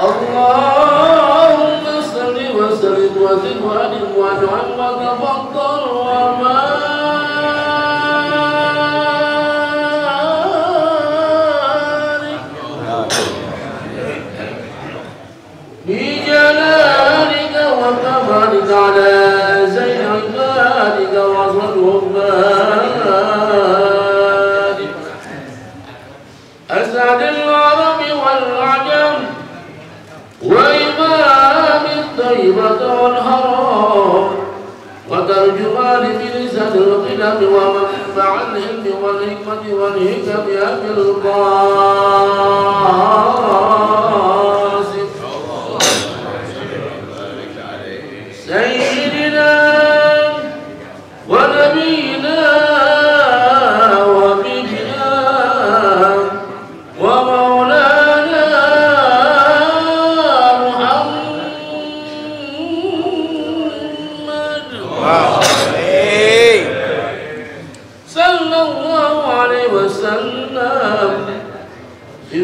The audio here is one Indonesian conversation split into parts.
اللهم صل وسلم وزد وأنعم وأنعم وتفضل وبارك بجلالك وكمالك على زين عبادك وصلهم بارك أسعد العرب والعجم وإمام الطيبة والحرام وترجمان بلسان القلم ومنبع العلم والحكمة والحكم أبي القاسم سيدنا ونبينا وحبيبنا ومولانا محمد صلى الله عليه وسلم في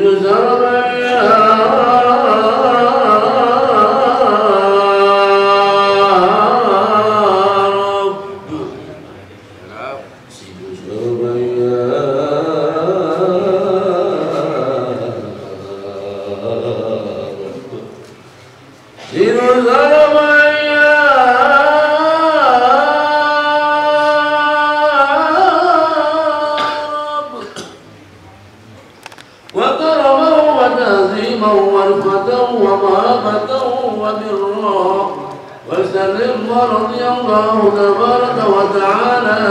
وسلم ورضي الله تبارك وتعالى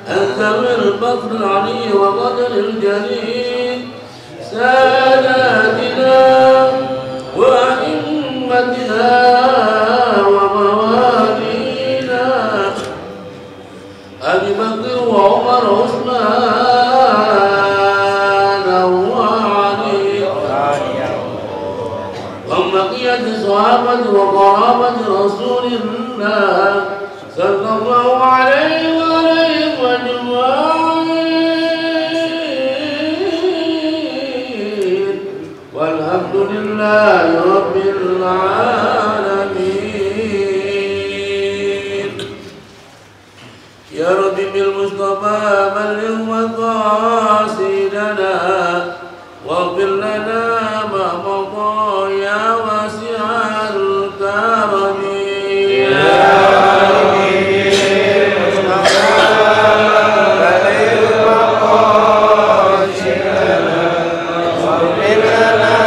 عن ذوي الفضل العلي وقدر الجليل ساداتنا وأئمتنا وموالينا أبي بكر وعمر وعثمان وعلي وبقية صحابة وقرابة رسول الله صلى الله عليه وآله أجمعين والحمد لله رب العالمين. يا رب بالمصطفى بلغ مقاصدنا واغفر لنا ما مضى يا واسع الكرم. يا رب بالمصطفى بلغ مقاصدنا واغفر لنا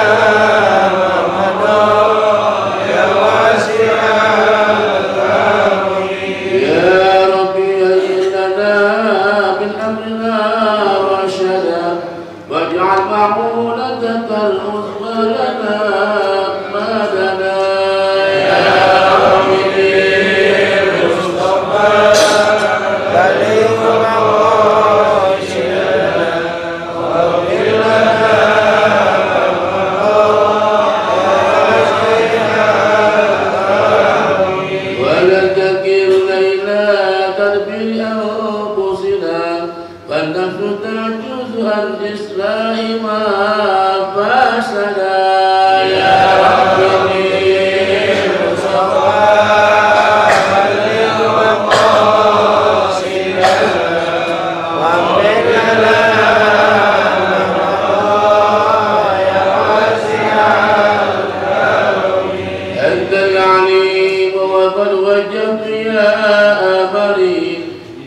ما مضى يا واسع الكرم. يا رب هيئ لنا من أمرنا رشدا واجعل معمولتك العظمى لنا مدنا. يا رب بالمصطفى بلغ مقاصدنا واغفر لنا ولا تكلنا إلى تدبير أنفسنا والنفس تعجز عن إصلاح ما فسدا. يا رب بالمصطفى بلغ مقاصدنا واغفر لنا يا واسع الكرم. أنت العليم وقد وجهت يا أمري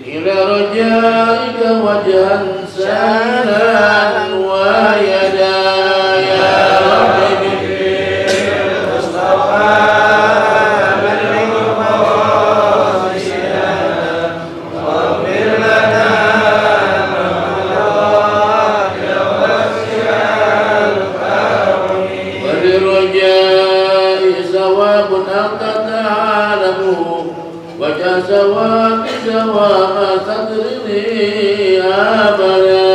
إلى رجائك وجها سهلا ويدا. يا رب بالمصطفى بلغ مقاصدنا واغفر لنا ما مضى يا واسع الكرم. وللرجاء ثواب أنت تعلمه وجه ثواب دوام صدري أبدا.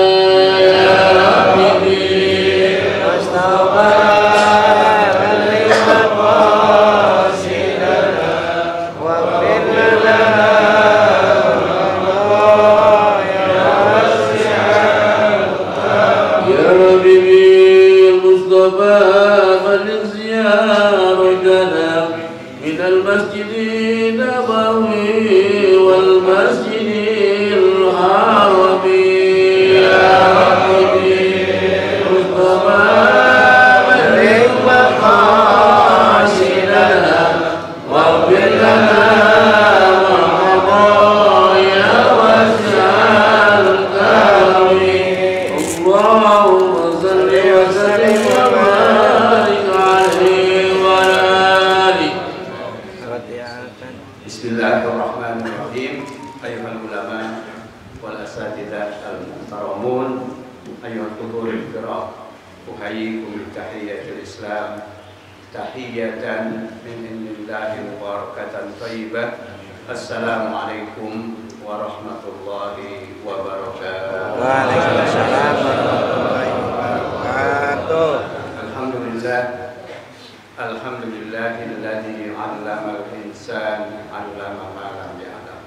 يا رب بالمصطفى بلغ مقاصدنا واغفر لنا ما مضى يا واسع الكرم. يا رب بالمصطفى بلغ زيارة الأساتذة المحترمون أيها الحضور الكرام أحييكم بتحية الإسلام تحية من عند الله مباركة طيبة السلام عليكم ورحمة الله وبركاته. Waalaikumsalam warahmatullahi wabarakatuh. الحمد لله الذي علم الإنسان علم ما لم يعلم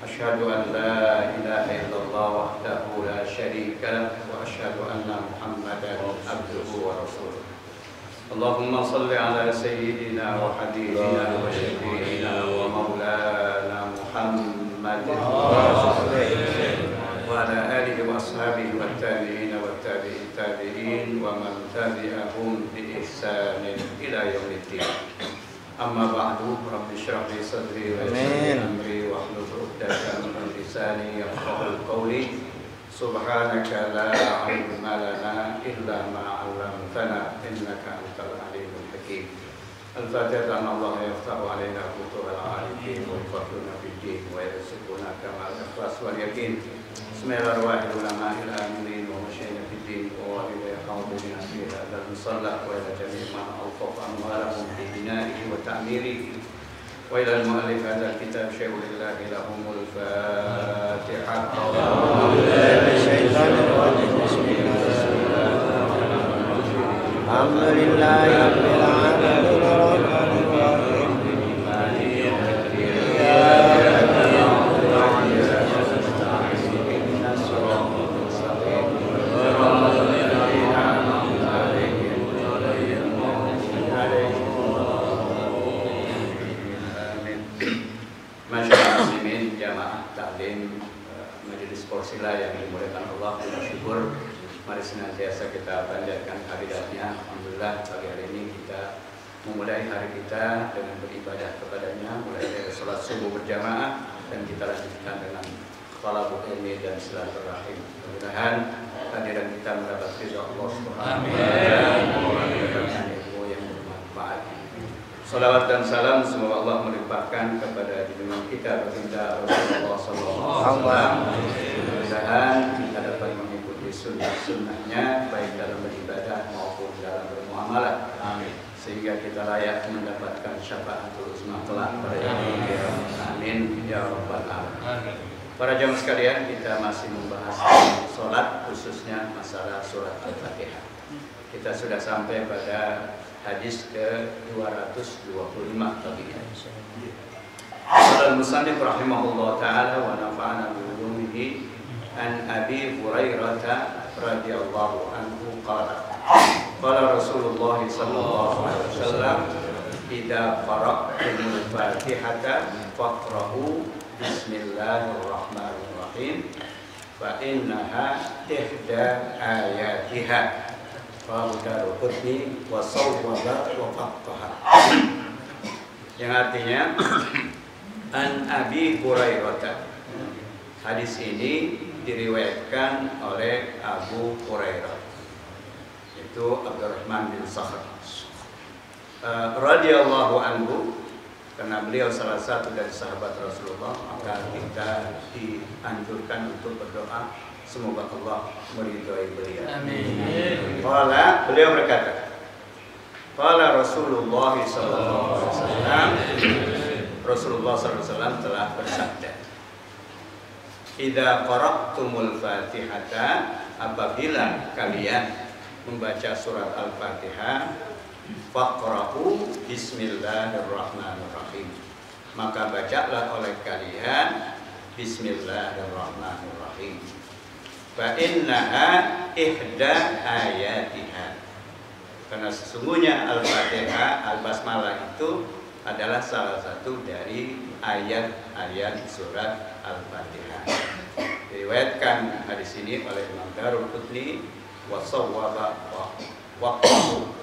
أشهد أن لا إله إلا الله وحده لا شريك له وأشهد أن محمدا عبده ورسوله اللهم صل على سيدنا وحبيبنا وشفيعنا ومولانا محمد وعلى آله وأصحابه والتابعين والتابعين التابعين ومن تبعهم بإحسان إلى يوم الدين أما بعد رب اشرح لي صدري ويسر لي أمري واحلل عقدة من لساني يفقهوا قولي سبحانك لا علم لنا إلا ما علمتنا إنك أنت العليم الحكيم الفاتحة أن الله يفتح علينا فتوح العارفين ويفقهنا في الدين ويرزقنا كما الإخلاص واليقين بسم الله الرحمن العلماء الآمنين ومشايخ في الدين وإلى حاضرين في هذا المصلى وإلى جميع من أوقف أموالهم في بنائه وتعميره وإلى المؤلف هذا الكتاب شيخ لله لهم الفاتحة. الحمد لله رب العالمين الرحمن الرحيم Porsila yang dimuliakan Allah, kita syukur. Mari senantiasa kita panjatkan hadiratnya. Alhamdulillah pagi hari ini kita memulai hari kita dengan beribadah kepadanya, mulai dari sholat subuh berjamaah dan kita lanjutkan dengan thalabul ilmi dan silaturahim. Mudah-mudahan hadiran kita mendapat ridha Allah Subhanahu wa taala dan ilmu yang bermanfaat. Salawat dan salam semoga Allah melimpahkan kepada junjungan kita baginda Rasulullah sallallahu alaihi wasallam. Mudah-mudahan kita dapat mengikuti sunnah-sunnahnya baik dalam beribadah maupun dalam bermuamalah. Amin. Sehingga kita layak mendapatkan syafaatul uzma kelak pada yaumil qiyamah. Amin ya rabbal alamin. Para jamaah sekalian, kita masih membahas salat, khususnya masalah surat Al-Fatihah. Kita sudah sampai pada hadis ke-225 tadi. Al-Musannif rahimahullah ta'ala wa nafa'ana bi ulumihi an Abi Hurairah radhiyallahu anhu qala qala Rasulullah sallallahu alaihi wasallam idza qara'tumul Fatihata faqra'u bismillahirrahmanirrahim fa innaha ihda ayatiha wa Daruqutni wa sawwaba wa faqaha, yang artinya an Abi Hurairah. Hadis ini diriwayatkan oleh Abu Hurairah, itu Abdurrahman bin Sakhr radhiyallahu anhu, karena beliau salah satu dari sahabat Rasulullah, maka kita dianjurkan untuk berdoa semoga Allah meridhai beliau. Amin. Qala, beliau berkata, qala Rasulullah sallallahu alaihi wasallam, Rasulullah sallallahu alaihi wasallam telah bersabda, idza qara'tumul Fatihata, apabila kalian membaca surat Al-Fatihah, faqra'u bismillahirrahmanirrahim, maka bacalah oleh kalian bismillahirrahmanirrahim. Fa innaha ihda ayatiha, karena sesungguhnya Al-Fatihah, Al-Basmalah itu adalah salah satu dari ayat-ayat surat Al-Fatihah. Diriwayatkan hadis ini oleh Imam Daruqutni wa sawwaba waqahu,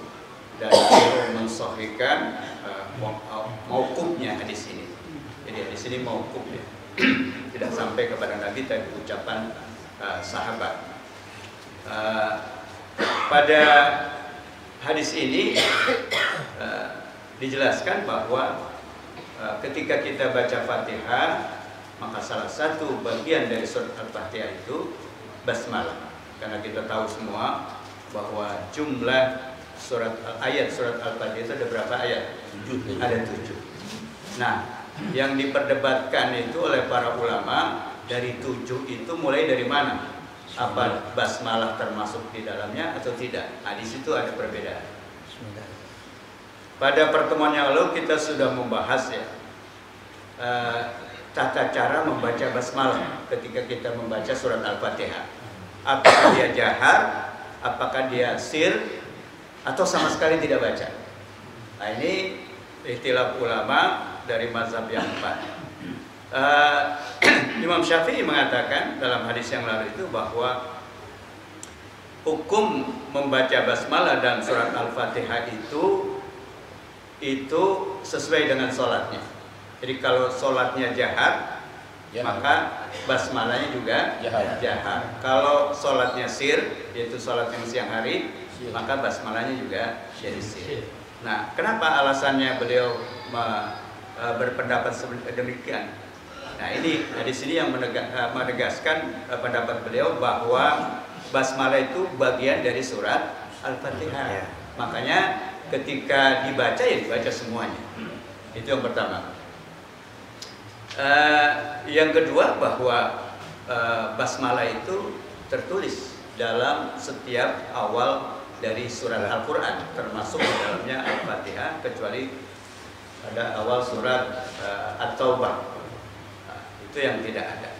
dan beliau mensahihkan mauqufnya hadis ini. Jadi hadis ini mauquf ya. Tidak sampai kepada Nabi, tapi ucapan sahabat. Pada hadis ini dijelaskan bahwa ketika kita baca Fatihah, Maka salah satu bagian dari surat Al-Fatihah itu basmalah. Karena kita tahu semua bahwa jumlah ayat surat Al-Fatihah itu ada berapa ayat? 7. Ada 7. Nah, yang diperdebatkan itu oleh para ulama dari 7 itu mulai dari mana? Apa basmalah termasuk di dalamnya atau tidak? Nah, di situ ada perbedaan. Pada pertemuan yang lalu kita sudah membahas ya tata cara membaca basmalah ketika kita membaca surat Al-Fatihah. Apakah dia jahar, apakah dia sir, atau sama sekali tidak baca. Nah, ini ikhtilaf ulama dari mazhab yang 4. Imam Syafi'i mengatakan dalam hadis yang lalu itu bahwa hukum membaca basmalah dan surat Al-Fatihah itu sesuai dengan sholatnya. Jadi kalau sholatnya jahar, maka basmalahnya juga jahar. Kalau sholatnya sir, yaitu sholat yang siang hari, maka basmalahnya juga jadi sir. Nah, kenapa alasannya beliau berpendapat demikian? Nah, ini di sini yang menegaskan pendapat beliau bahwa basmalah itu bagian dari surat Al-Fatihah. Makanya ketika dibaca ya dibaca semuanya. Itu yang pertama. Yang kedua bahwa basmalah itu tertulis dalam setiap awal dari surat Al-Quran, termasuk di dalamnya Al-Fatihah, kecuali pada awal surat At-Taubah. Itu yang tidak ada.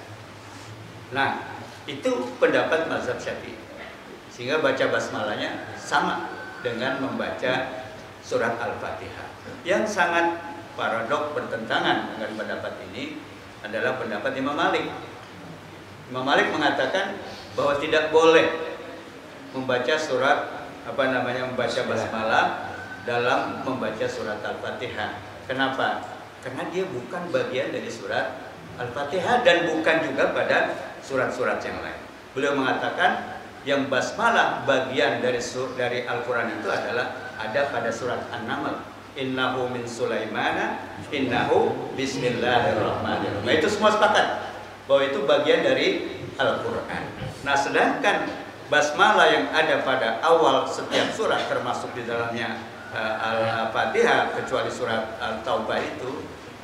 Nah, itu pendapat mazhab Syafi'i. Sehingga baca basmalahnya sama dengan membaca surat Al-Fatihah. Yang sangat paradok bertentangan dengan pendapat ini adalah pendapat Imam Malik. Imam Malik mengatakan bahwa tidak boleh membaca membaca basmalah dalam membaca surat Al-Fatihah. Kenapa? Karena dia bukan bagian dari surat Al-Fatihah dan bukan juga pada surat-surat yang lain. Beliau mengatakan yang basmalah bagian dari Al-Quran itu adalah ada pada surat An-Naml. Innahu min Sulaimana, innahu bismillahirrahmanirrahim. Nah, itu semua sepakat bahwa itu bagian dari Al-Quran. Nah, sedangkan basmalah yang ada pada awal setiap surat termasuk di dalamnya Al-Fatihah kecuali surat Al-Taubah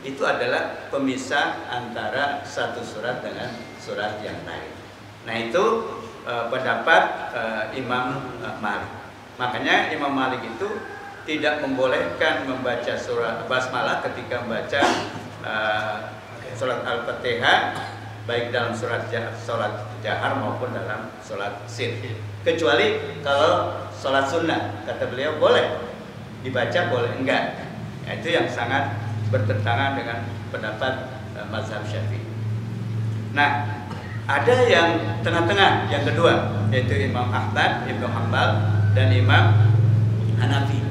itu adalah pemisah antara satu surat dengan surat yang lain. Nah, itu pendapat Imam Malik. Makanya Imam Malik itu tidak membolehkan membaca surat basmalah ketika membaca surat Al-Fatihah, baik dalam surat jahar maupun dalam surat sir. Kecuali kalau sholat sunnah, kata beliau boleh dibaca, boleh enggak. Nah, itu yang sangat bertentangan dengan pendapat mazhab Syafi'i. Nah, ada yang tengah-tengah, yang kedua, yaitu Imam Ahmad, Ibnu Hanbal, dan Imam Hanafi.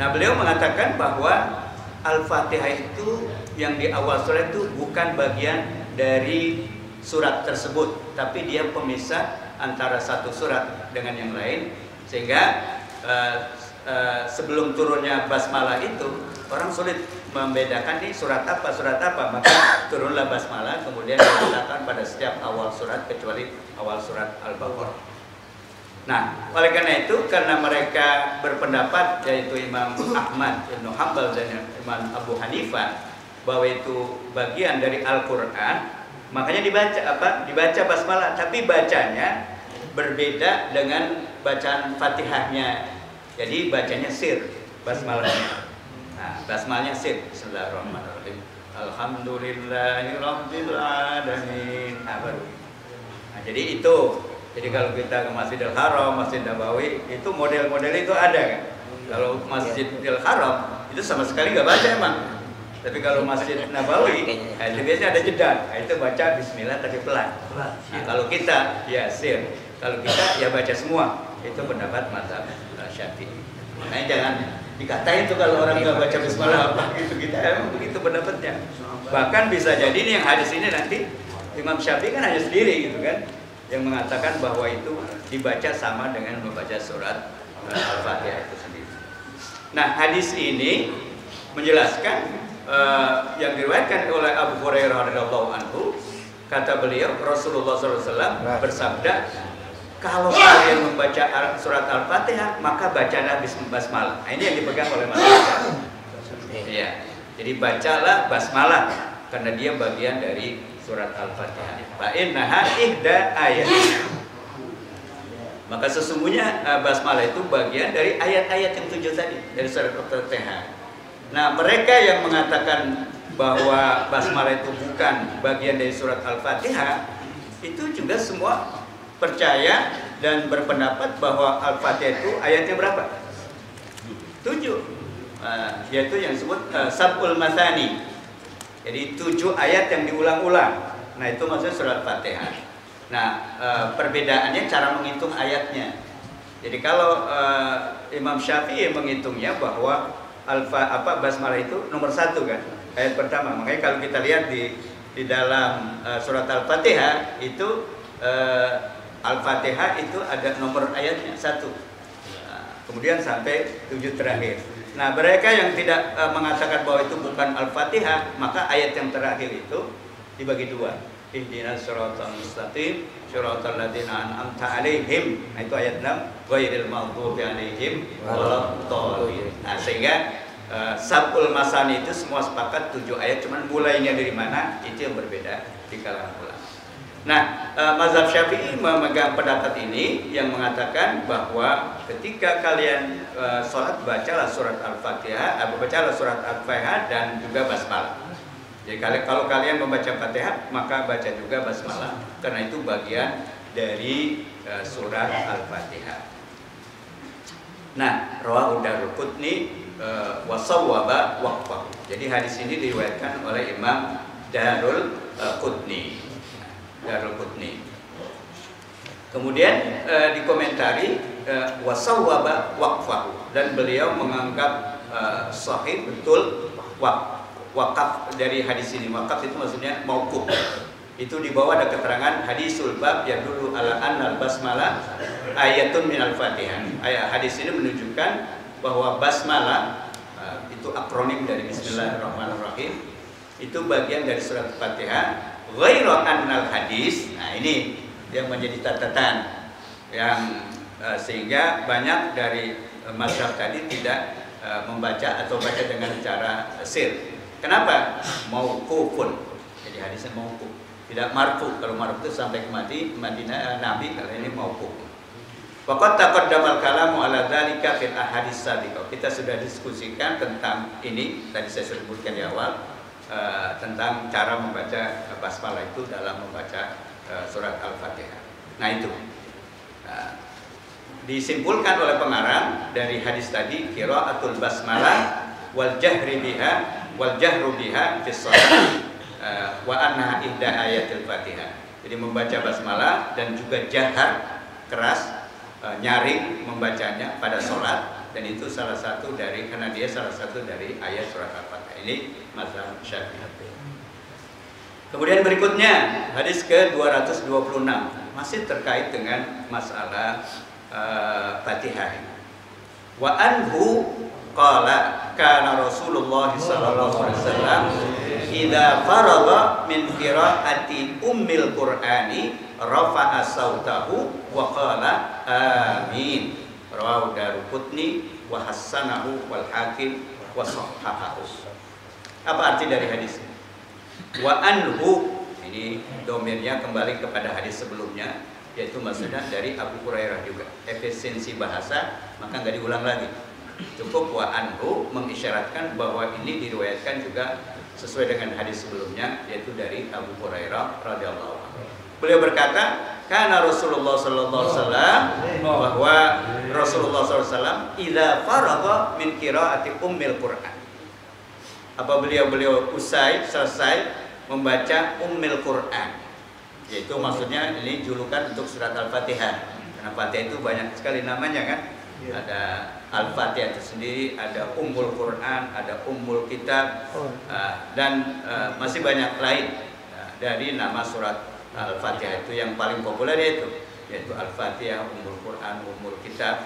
Nah, beliau mengatakan bahwa Al-Fatihah itu yang di awal surat itu bukan bagian dari surat tersebut, tapi dia pemisah antara satu surat dengan yang lain, sehingga sebelum turunnya basmalah itu orang sulit membedakan nih surat apa, maka turunlah basmalah, kemudian diletakkan pada setiap awal surat kecuali awal surat Al-Baqarah. Nah, oleh karena itu, karena mereka berpendapat, yaitu Imam Ahmad, Ibnu Hanbal, dan Imam Abu Hanifah, bahwa itu bagian dari Al-Quran, makanya dibaca basmalah, tapi bacanya berbeda dengan bacaan Fatihahnya. Jadi bacanya sir basmalahnya. Nah, basmalahnya sir. Bismillahirrahmanirrahim. Alhamdulillahirabbil alamin. Nah, jadi itu. Jadi kalau kita ke Masjidil Haram, Masjid Nabawi, itu model-model itu ada kan? Kalau Masjidil Haram itu sama sekali nggak baca emang. Tapi kalau Masjid Nabawi, itu biasanya ada jeda. Nah, itu baca Bismillah tapi pelan. Nah, kalau kita ya sir, kalau kita ya baca semua. Itu pendapat mazhab Syafi'i. Nah, jangan dikatain tuh kalau orang nggak baca Bismillah apa gitu. Kita emang begitu pendapatnya. Bahkan bisa jadi nih yang hadis ini nanti Imam Syafi'i kan hanya sendiri gitu kan, yang mengatakan bahwa itu dibaca sama dengan membaca surat Al-Fatihah itu sendiri. Nah, hadis ini menjelaskan yang diriwayatkan oleh Abu Hurairah radhiyallahu anhu, kata beliau Rasulullah SAW bersabda, kalau kalian membaca surat Al-Fatihah maka bacalah basmalah. Nah, ini yang dipegang oleh masyarakat. Iya. Jadi bacalah basmalah karena dia bagian dari surat Al-Fatihah. Fa innaha ihda ayat. Maka sesungguhnya basmalah itu bagian dari ayat-ayat yang 7 tadi dari surat Al-Fatihah. Nah, mereka yang mengatakan bahwa basmalah itu bukan bagian dari surat Al-Fatihah, itu juga semua percaya dan berpendapat bahwa Al-Fatihah itu ayatnya berapa? 7. Yaitu yang disebut Sab'ul Mathani. Jadi 7 ayat yang diulang-ulang. Nah, itu maksudnya surat Al-Fatihah. Nah, perbedaannya cara menghitung ayatnya. Jadi kalau Imam Syafi'i menghitungnya bahwa basmalah itu nomor 1 kan, ayat pertama. Makanya kalau kita lihat di dalam surat Al-Fatihah itu Al-Fatihah itu ada nomor ayatnya 1. Kemudian sampai 7 terakhir. Nah, mereka yang tidak mengatakan bahwa itu bukan Al-Fatihah, maka ayat yang terakhir itu dibagi 2. Ihdinas siratal mustaqim, siratal ladzina an'amta 'alaihim. Nah, itu ayat 6, ghairil maghdubi 'alaihim waladdallin. Nah, sehingga Sab'ul Masani itu semua sepakat 7 ayat, cuman mulainya dari mana itu yang berbeda di kalangan ulama. Nah, mazhab Syafi'i memegang pendapat ini yang mengatakan bahwa ketika kalian sholat bacalah surat Al-Fatihah, bacalah surat Al-Fatihah dan juga basmalah. Jadi kalau kalian membaca Fatihah maka baca juga basmalah karena itu bagian dari surat Al-Fatihah. Nah, rawahu Daruqutni wa sawwaba waqfahu. Jadi hadis ini diriwayatkan oleh Imam Daruqutni. Kemudian dikomentari wa sawwaba waqfahu, dan beliau menganggap sahih betul wakaf dari hadis ini. Wakaf itu maksudnya mauquf. Itu di bawah ada keterangan hadisul bab yang dulu ala annal basmalah ayatun minal Fatihah. Hadis ini menunjukkan bahwa basmalah itu akronim dari Bismillahirrahmanirrahim. Itu bagian dari surat Fatihah. Ghairu annal hadis. Nah, ini yang menjadi catatan yang sehingga banyak dari mazhab tadi tidak membaca atau baca dengan cara sir. Kenapa? Mauqufun. Jadi hadisnya mauquf, tidak marfu. Kalau marfu itu sampai ke Madinah Nabi, kalau ini mauquf. Faqad taqaddamal kalamu ala dzalika fil ahadits sabiqah. Kita sudah diskusikan tentang ini, tadi saya sebutkan di awal tentang cara membaca basmalah itu dalam membaca surat Al-Fatihah. Nah, itu disimpulkan oleh pengarang dari hadis tadi, qiraatul basmalah wal jahri biha wal jahru biha fi shalah wa annaha ihda ayatil Fatihah. Jadi membaca basmalah dan juga jahar keras, nyaring membacanya pada sholat, dan itu salah satu dari, karena dia salah satu dari ayat surat Al-Fatihah. Ini mazhab Syafi'i. Kemudian berikutnya hadis ke-226 masih terkait dengan masalah Fatihah. Wa anhu qala kana Rasulullah sallallahu alaihi wasallam idza faragha min qiraati ummil Qur'ani rafa'a sautahu wa qala amin. Rawahu Daruqutni wa hassanahu wal Hakim wa sahhahahu. Apa arti dari hadis ini? Wa anhu, ini domirnya kembali kepada hadis sebelumnya, yaitu maksudnya dari Abu Hurairah juga. Efisiensi bahasa maka nggak diulang lagi. Cukup wa anhu mengisyaratkan bahwa ini diriwayatkan juga sesuai dengan hadis sebelumnya, yaitu dari Abu Hurairah radhiyallahu anhu. Beliau berkata, karena Rasulullah sallallahu alaihi wasallam, bahwa Rasulullah sallallahu alaihi wasallam idza faragha min qiraati ummil Qur'an. Apa beliau selesai membaca ummil Qur'an. Yaitu maksudnya ini julukan untuk surat Al-Fatihah. Karena Fatihah itu banyak sekali namanya kan. Ada Al-Fatihah itu sendiri, ada Ummul Quran, ada Ummul Kitab, dan masih banyak lain dari nama surat Al-Fatihah. Itu yang paling populer yaitu Al-Fatihah, Ummul Quran, Ummul Kitab.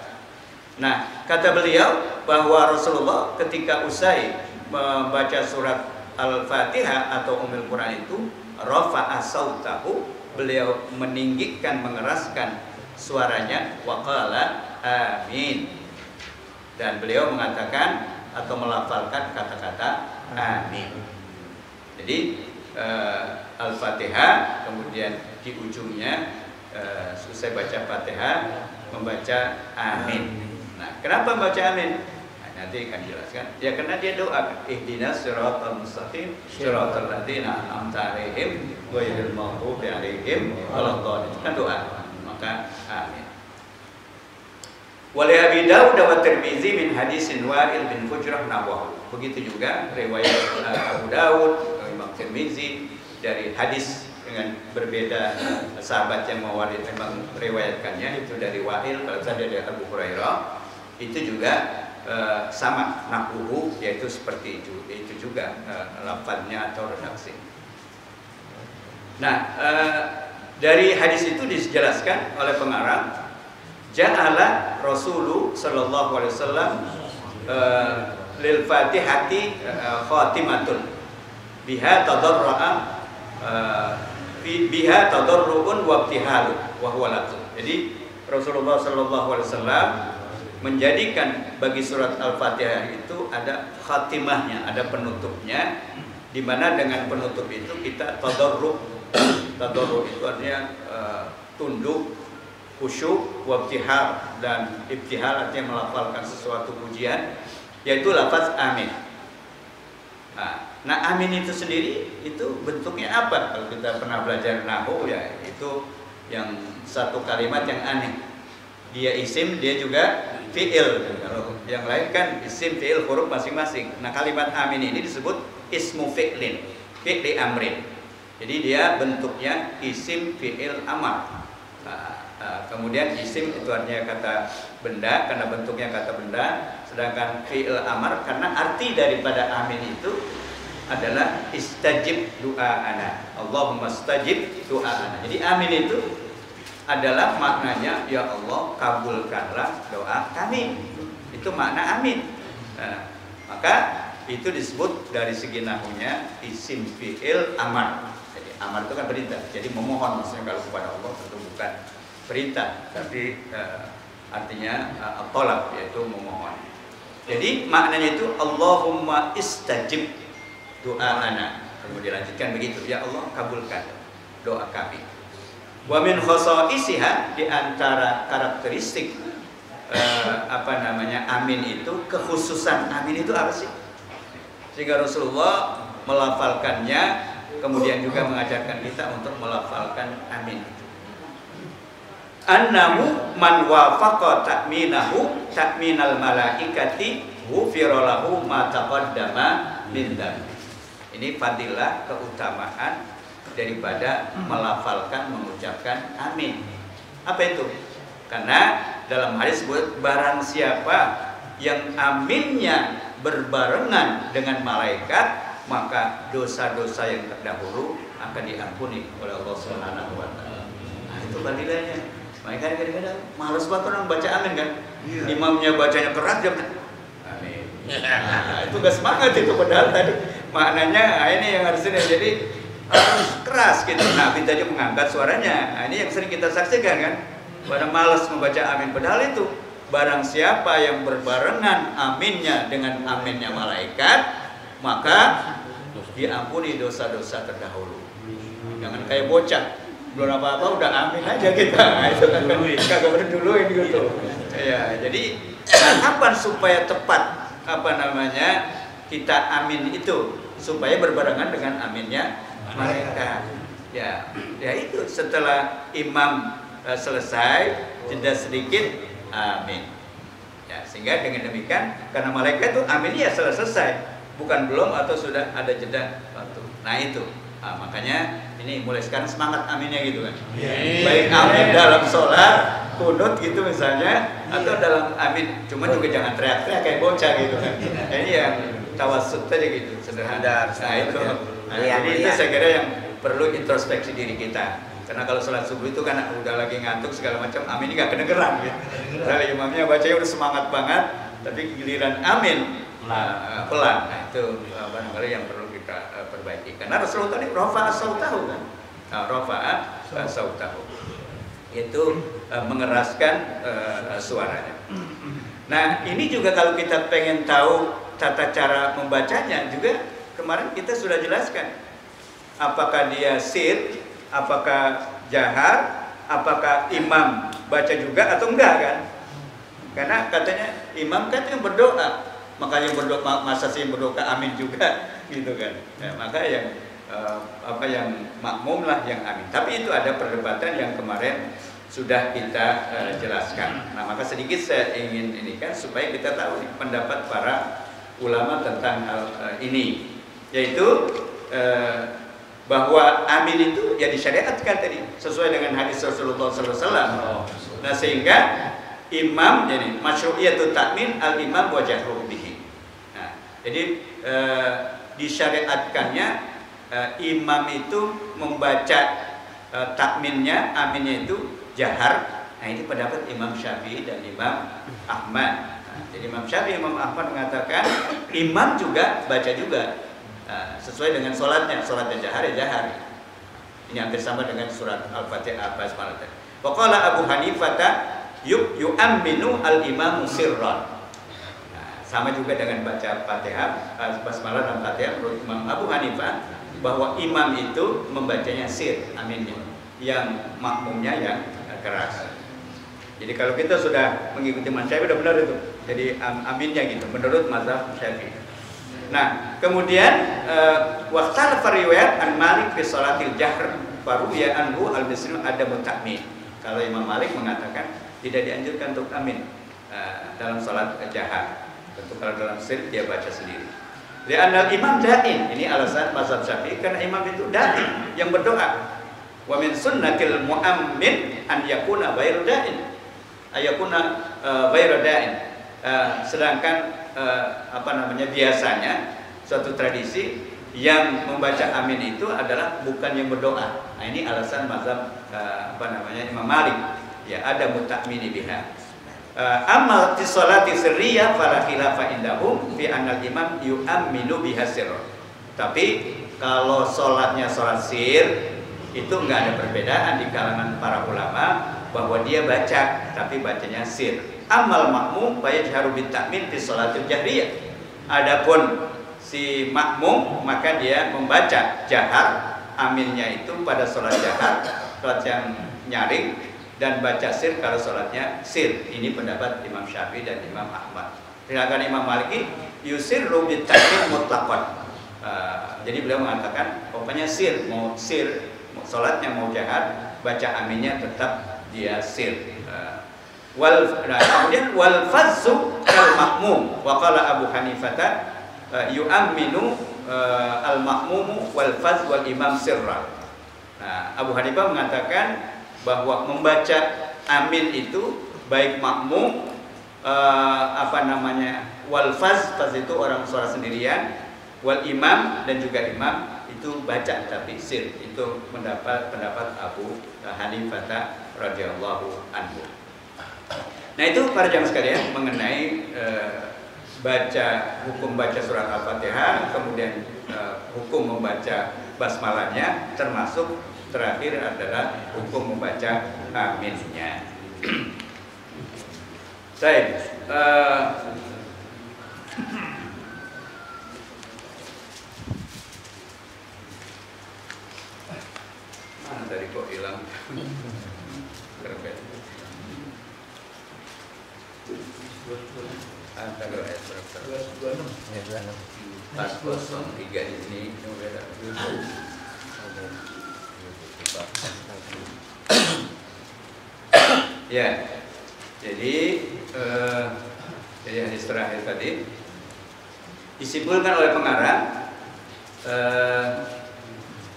Nah, kata beliau bahwa Rasulullah ketika usai membaca surat Al-Fatihah atau Ummul Quran itu rafa'a sautahu, beliau meninggikan, mengeraskan suaranya, waqala amin, dan beliau mengatakan atau melafalkan kata-kata amin. Jadi Al-Fatihah, kemudian di ujungnya selesai baca Fatihah membaca amin. Nah, kenapa membaca amin? Nah, nanti akan jelaskan. Ya karena dia doa, ihdinas siratal mustaqim siratal ladzina an'amta 'alaihim ghairil maghdubi 'alaihim waladdallin. Itu kan doa. Maka amin. Wali Abi Dawud wa Tirmizi min hadisin Wa'il bin Hujrah nahwahu. Begitu juga riwayat Abu Dawud, Imam Tirmizi dari hadis dengan berbeda sahabat yang memang meriwayatkannya, itu dari Wa'il, kalau tadi dari Abu Hurairah, itu juga sama nahwuhu, yaitu seperti itu juga lafadznya atau redaksi. Nah, dari hadis itu dijelaskan oleh pengarang, ja'ala Rasulullah sallallahu alaihi wasallam lil Fatihati khatimatun biha tadarru'a biha tadarru'un wa ibtihalun wa huwa lafzun. Jadi Rasulullah sallallahu alaihi wasallam menjadikan bagi surat Al-Fatihah itu ada khatimahnya, ada penutupnya, di mana dengan penutup itu kita tadarru'. Tadarru' itu artinya tunduk, khusyuk, wabtihal, dan ibtihal artinya melafalkan sesuatu pujian, yaitu lafaz amin. Nah, amin itu sendiri itu bentuknya apa? Kalau kita pernah belajar nahwu, ya itu yang satu kalimat yang aneh. Dia isim, dia juga fi'il. Kalau yang lain kan isim, fi'il, huruf masing-masing. Nah, kalimat amin ini disebut ismu fi'lin, fi'li amrin. Jadi dia bentuknya isim, fi'il, amar. Kemudian isim itu artinya kata benda karena bentuknya kata benda, sedangkan fi'il amar karena arti daripada amin itu adalah istajib du'aana. Allahumma istajib du'aana. Jadi amin itu adalah maknanya, ya Allah kabulkanlah doa kami. Itu makna amin. Maka itu disebut dari segi nahwunya isim fi'il amar. Jadi amar itu kan perintah. Jadi memohon, maksudnya kalau kepada Allah tentu bukan perintah, tapi artinya tolak, yaitu memohon. Jadi maknanya itu Allahumma istajib du'aana. Kemudian dilanjutkan begitu, ya Allah kabulkan doa kami. Wa min khasa'isiha, di antara karakteristik amin itu, kekhususan amin itu apa sih? Sehingga Rasulullah melafalkannya, kemudian juga mengajarkan kita untuk melafalkan amin. Annahu man wafaqa ta'minahu ta'minal malaikati ghufira lahu ma taqaddama min dzambi. Ini fadilah, keutamaan daripada melafalkan, mengucapkan amin. Apa itu? Karena dalam hadis disebut barang siapa yang aminnya berbarengan dengan malaikat, maka dosa-dosa yang terdahulu akan diampuni oleh Allah Subhanahu wa taala. Nah, itu fadilahnya. Makanya kadang-kadang malas banget orang baca amin kan. Imamnya bacanya keras jam amin. Nah, itu gak semangat itu, padahal tadi maknanya ini yang harusnya jadi keras gitu. Nah, kita aja mengangkat suaranya. Nah, ini yang sering kita saksikan kan. Pada malas membaca amin, padahal itu barang siapa yang berbarengan aminnya dengan aminnya malaikat, maka diampuni dosa-dosa terdahulu. Jangan kayak bocah, belum apa-apa udah amin aja kita. Nah, itu kan kagak berduluin gitu. Ya, jadi kapan supaya tepat kita amin itu supaya berbarengan dengan aminnya malaikat. Ya itu setelah imam selesai jeda sedikit amin. Ya, sehingga dengan demikian karena malaikat itu amin ya selesai, bukan belum atau sudah ada jeda waktu. Nah itu. Makanya ini mulai sekarang semangat aminnya gitu kan. Baik amin dalam sholat, kunut gitu misalnya, atau dalam amin, cuma juga jangan teriak-teriak kayak bocah gitu kan. Ini yang tawassut aja gitu, sederhana. Nah itu. Jadi itu saya kira yang perlu introspeksi diri kita. Karena kalau sholat subuh itu kan udah lagi ngantuk segala macam, amin ini nggak kedengeran gitu. Kalau imamnya bacanya udah semangat banget, tapi giliran amin pelan. Nah itu barangkali yang perlu kita perbaiki. Karena Rasulullah tadi rafa'a sautahu kan. Nah, rafa'a sautahu. Itu mengeraskan suaranya. Nah, ini juga kalau kita pengen tahu tata cara membacanya juga kemarin kita sudah jelaskan. Apakah dia sir, apakah jahar, apakah imam baca juga atau enggak kan? Karena katanya imam kan yang berdoa, makanya berdoa, masa sih berdoa amin juga gitu kan. Ya, maka yang yang makmum lah yang amin. Tapi itu ada perdebatan yang kemarin sudah kita jelaskan. Nah, maka sedikit saya ingin ini kan supaya kita tahu pendapat para ulama tentang hal ini, yaitu bahwa amin itu ya disyariatkan tadi sesuai dengan hadis Rasulullah SAW. Nah, sehingga imam jadi masyru'iyatut takmin al imam wa jahru bihi. Nah, jadi disyariatkannya imam itu membaca takminnya, aminnya itu jahar. Nah, ini pendapat Imam Syafi'i dan Imam Ahmad. Nah, jadi Imam Syafi'i, Imam Ahmad mengatakan imam juga baca juga sesuai dengan sholatnya jahar ya jahar. Ini hampir sama dengan surat Al-Fatihah basmalah. Waqala Abu Hanifah yu'amminu al-imamu sirran. Nah, sama juga dengan baca Fatihah basmalah dan Fatihah menurut Imam Abu Hanifah bahwa imam itu membacanya sir, aminnya, yang makmumnya yang keras. Jadi kalau kita sudah mengikuti Imam Syafi'i udah benar itu. Jadi aminnya gitu menurut mazhab Syafi'i. Nah, kemudian waqtal riwayat an Malik fi shalatil jahr faruya anhu al-bisri ada mutakmin. Kalau Imam Malik mengatakan tidak dianjurkan untuk amin dalam salat jahar. Tentu kalau dalam sir dia baca sendiri. Li'anna imam da'in, ini alasan mazhab Syafi'i karena imam itu da'in yang berdoa. Wa min sunnatil mu'ammin an yakuna ghairu da'in. Ayakuna ghairu da'in. Sedangkan biasanya suatu tradisi yang membaca amin itu adalah bukan yang berdoa. Nah, ini alasan mazhab Imam Malik. Ya, ada mutakmini biha. Amal fi sholati sirriyah fala khilafa indahum fi anal imam yu'amminu biha sirra. Tapi kalau sholatnya sholat sir itu enggak ada perbedaan di kalangan para ulama bahwa dia baca tapi bacanya sir. Amal makmum yajharu bit takmin fi sholatil jahriyah. Adapun si makmum maka dia membaca jahar aminnya itu pada sholat jahar, sholat yang nyaring, dan baca sir kalau sholatnya sir. Ini pendapat Imam Syafi'i dan Imam Ahmad. Sedangkan Imam Maliki yusirru bit takmin mutlaqan. Jadi beliau mengatakan pokoknya sir, mau sholatnya mau jahar, baca aminnya tetap dia sir. Kemudian wal fazzu al makmum wa qala Abu Hanifah yu'amminu al makmumu wal faz wal imam sirra. Nah, Abu Hanifah mengatakan bahwa membaca amin itu baik makmum wal faz itu orang sholat sendirian, wal imam dan juga imam itu baca tapi sir. Itu pendapat Abu Hanifah radhiyallahu anhu. Nah, itu para jamaah sekalian mengenai hukum baca surat Al-Fatihah, kemudian hukum membaca basmalahnya, termasuk terakhir adalah hukum membaca aminnya. Saya mana tadi kok hilang? Kerbet. Tanggal ayat berapa? 403 di sini. Ya, jadi hadis terakhir tadi disimpulkan oleh pengarang,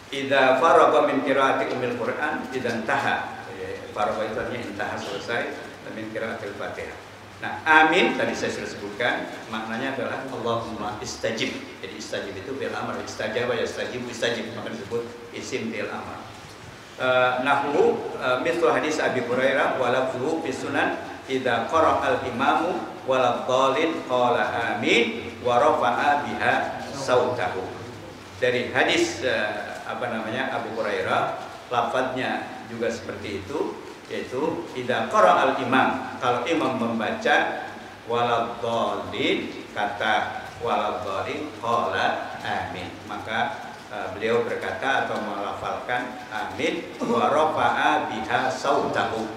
idza faragha min qiraati ummil Qur'an idzan taha. Faragha itu artinya intaha, selesai, min qiraatil Fatihah. Nah, amin tadi saya sudah sebutkan maknanya adalah Allahumma istajib. Jadi istajib itu fi'il amr, istajaba yastajib, istajib maka disebut isim fi'il amr. Nahwu mithlu hadis Abi Hurairah wa lafzuhu fi sunan idza qara'al imamu wa ladhdallin qala amin wa rafa'a biha sautahu. dari hadis Abu Hurairah, lafadznya juga seperti itu, yaitu idza qara al imam, kalau imam membaca waladhdallin, kata waladhdallin qala amin, maka beliau berkata atau melafalkan amin wa rafa'a biha sautahu,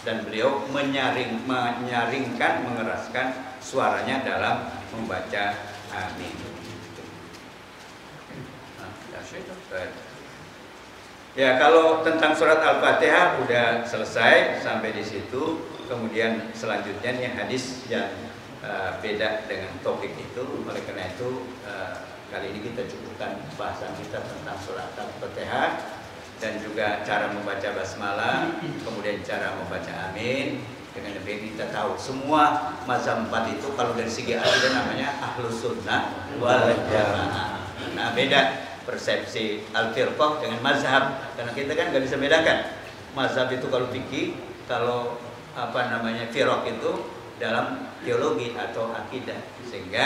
dan beliau menyaringkan, mengeraskan suaranya dalam membaca amin. Ya, kalau tentang surat Al-Fatihah udah selesai sampai di situ. Kemudian selanjutnya nih hadis yang beda dengan topik itu. Oleh karena itu kali ini kita cukupkan bahasan kita tentang surat Al-Fatihah dan juga cara membaca basmalah, kemudian cara membaca amin. Dengan demikian kita tahu semua mazhab 4 itu kalau dari segi akidah namanya Ahlus Sunnah wal Jamaah. Nah, beda persepsi al-firqah dengan mazhab, karena kita kan nggak bisa bedakan mazhab itu kalau fikih, kalau firaq itu dalam teologi atau akidah, sehingga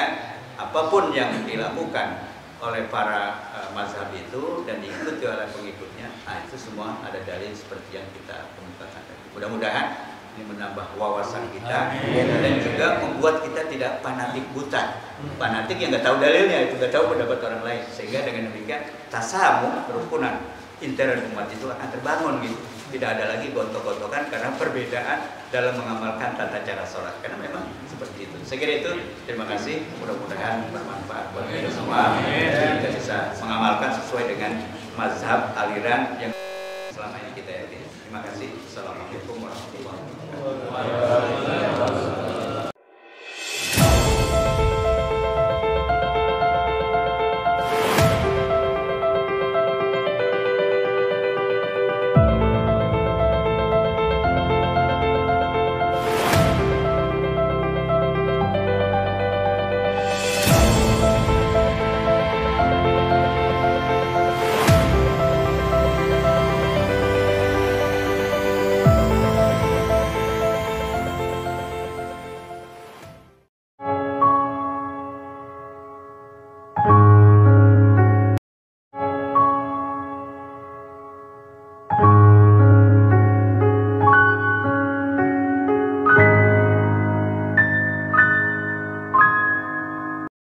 apapun yang dilakukan oleh para mazhab itu dan diikuti oleh pengikutnya, itu semua ada dalil seperti yang kita kemukakan. Mudah-mudahan ini menambah wawasan kita dan juga membuat kita tidak fanatik buta. Fanatik yang nggak tahu dalilnya, itu nggak tahu pendapat orang lain, sehingga dengan demikian tasamu, kerukunan intern umat itu akan terbangun gitu. Tidak ada lagi gontok-gontokan karena perbedaan dalam mengamalkan tata cara sholat, karena memang seperti itu. Saya kira itu. Terima kasih. Mudah-mudahan bermanfaat buat kita semua. Kita bisa mengamalkan sesuai dengan mazhab aliran yang selama ini kita yakini. Terima kasih.